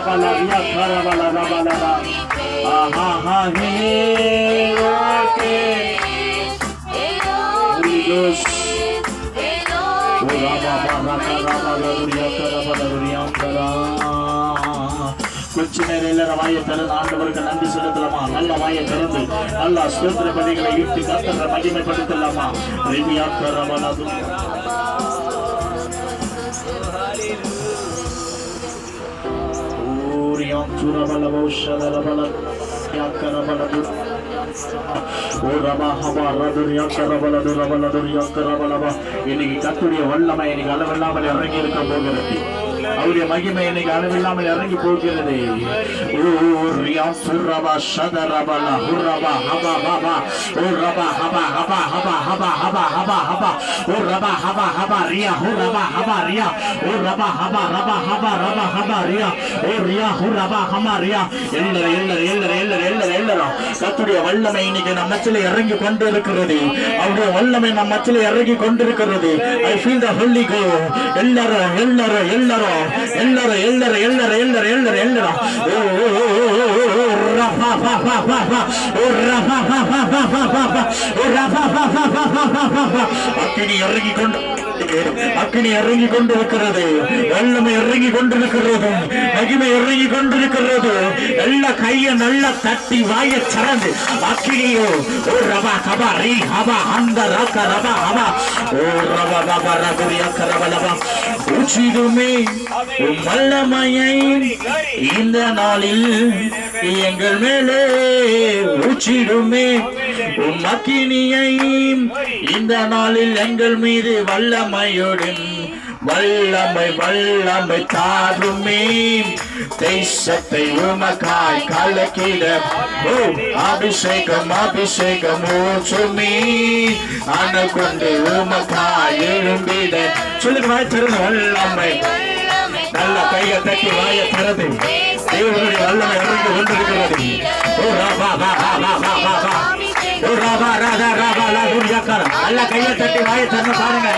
கொஞ்ச நேரம் எல்லாரும் வாயை திறந்து ஆண்டவருக்கு நன்றி செலுத்தலாமா? நல்ல வாயை திறந்து நல்ல ஸ்தோத்திர பலிகளை இட்டு கர்த்தரை மகிமைப்படுத்தலாமா? இன்னைக்கு கர்த்தருடைய வல்லமை இன்னைக்கு அளவில்லாமல் இறங்கி இருக்க போகிறது. அவருடைய மகிமை இன்னைக்கு அளவில்லாமல் இறங்கி போகிறது. கர்த்தருடைய வல்லமை இன்னைக்கு நம்ம மத்தியிலே இறங்கி கொண்டிருக்கிறது. அவருடைய வல்லமை நம்ம மத்தியிலே இறங்கி கொண்டிருக்கிறது. I feel the Holy Ghost. எல்லாரும் எல்லாரும் எல்லாரும் எல்லாரும் எல்லாரும் எல்லாரும் எல்லாரும் எல்லாரும் எல்லாரும் அக்கினி இறங்கி கொண்டு அக்கினி இறங்கி கொண்டிருக்கிறது. வல்லமை இறங்கி கொண்டிருக்கிறது. மகிமை இறங்கி கொண்டிருக்கிறது. எல்லா கைய நல்லா தட்டி வாய சரந்து அக்கினியோ ஓ ரபா கபா ரீ ஹபா அந்த ரக ரபா ஹபா ஓ ரபா பபா ரகுரியா கரபலபா உச்சிடுமே வல்லமையை இந்த நாளில் எங்கள் மேலே உச்சிடுமே அக்கினியை இந்த நாளில் எங்கள் மீது வல்லமையோடும் வல்லமை வல்லமை தாருமே தேசத்தை உமக்காய் கலக்கிட அபிஷேகம் அபிஷேகம் ஊற்றுமே அணை கொண்டு உமக்காய் எழும்பிட சொல்லுங்க வாய் திறந்து வல்லமை நல்ல கையை தட்டி வாய திறந்து தேவனுடைய வல்லமை இறங்கி கொண்டிருக்கிறது. ஓ ராபா பா பா பா பா பா பா ஓ ராபா ராதா ராபா லா துர்யாக்கர நல்ல கையை தட்டி வாய திறந்து பாருங்க.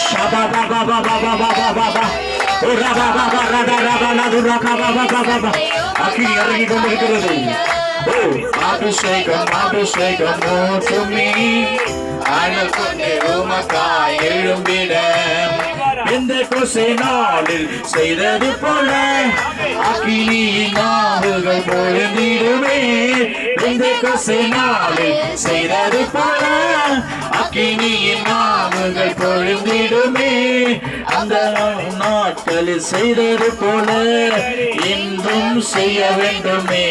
ஷபா பா பா பா பா பா பா பா பா ஓ ராபா பா பா ராதா ராபா லா துர்யாக்கா பா பா பா பா பா அக்கினி இறங்கி கொண்டிருக்கிறது. ஓ அபிஷேகம் அபிஷேகம் ஊற்றுமே அணை கொண்டு உமக்காய் எழும்பிட இந்த கொசை நாளில் செய்தது போல அக்கினியின் நாவுகள் பொழுந்திடுமே. இந்த கொசை நாளில் செய்தது போல அக்கினியின் நாவுகள் பொழுந்திடுமே. அந்த நாட்களில் செய்தது போல இன்றும் செய்ய வேண்டுமே.